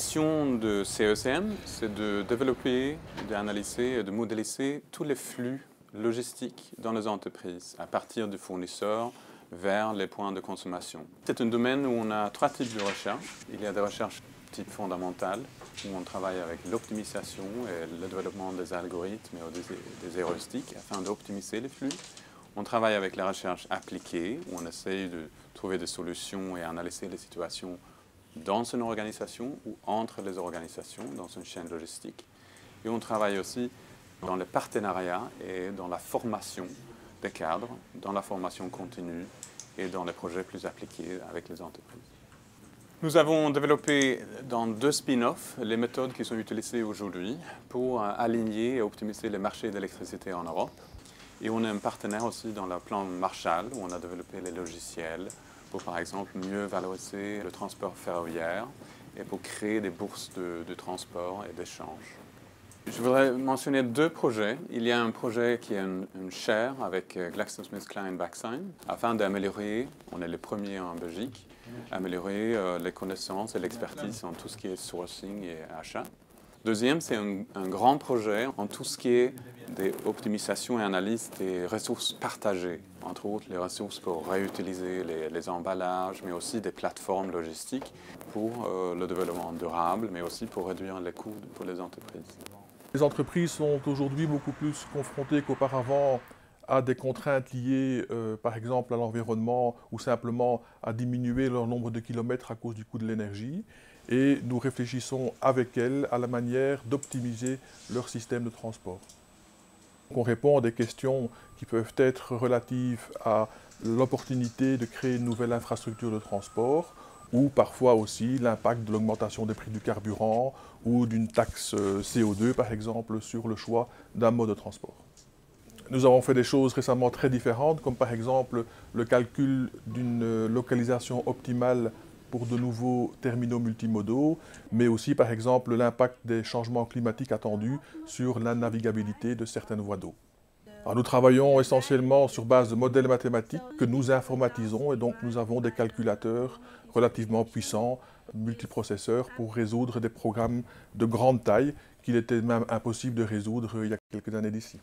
mission de CECM, c'est de développer, d'analyser et de modéliser tous les flux logistiques dans les entreprises, à partir du fournisseur vers les points de consommation. C'est un domaine où on a trois types de recherches. Il y a des recherches type fondamentales, où on travaille avec l'optimisation et le développement des algorithmes et des heuristiques afin d'optimiser les flux. On travaille avec la recherche appliquée, où on essaye de trouver des solutions et analyser les situations dans une organisation ou entre les organisations, dans une chaîne logistique. Et on travaille aussi dans le partenariat et dans la formation des cadres, dans la formation continue et dans les projets plus appliqués avec les entreprises. Nous avons développé dans 2 spin-offs les méthodes qui sont utilisées aujourd'hui pour aligner et optimiser les marchés d'électricité en Europe. Et on est un partenaire aussi dans le plan Marshall, où on a développé les logiciels pour, par exemple, mieux valoriser le transport ferroviaire et pour créer des bourses de transport et d'échange. Je voudrais mentionner 2 projets. Il y a un projet qui est une chaire avec GlaxoSmithKline Vaccine afin d'améliorer, on est les premiers en Belgique, améliorer les connaissances et l'expertise en tout ce qui est sourcing et achat. Deuxième, c'est un grand projet en tout ce qui est des optimisations et analyses des ressources partagées, entre autres les ressources pour réutiliser les emballages, mais aussi des plateformes logistiques pour le développement durable, mais aussi pour réduire les coûts pour les entreprises. Les entreprises sont aujourd'hui beaucoup plus confrontées qu'auparavant à des contraintes liées, par exemple, à l'environnement ou simplement à diminuer leur nombre de kilomètres à cause du coût de l'énergie. Et nous réfléchissons avec elles à la manière d'optimiser leur système de transport. On répond à des questions qui peuvent être relatives à l'opportunité de créer une nouvelle infrastructure de transport ou parfois aussi l'impact de l'augmentation des prix du carburant ou d'une taxe CO2 par exemple sur le choix d'un mode de transport. Nous avons fait des choses récemment très différentes comme par exemple le calcul d'une localisation optimale pour de nouveaux terminaux multimodaux, mais aussi par exemple l'impact des changements climatiques attendus sur la navigabilité de certaines voies d'eau. Alors, nous travaillons essentiellement sur base de modèles mathématiques que nous informatisons et donc nous avons des calculateurs relativement puissants, multiprocesseurs, pour résoudre des programmes de grande taille qu'il était même impossible de résoudre il y a quelques années d'ici.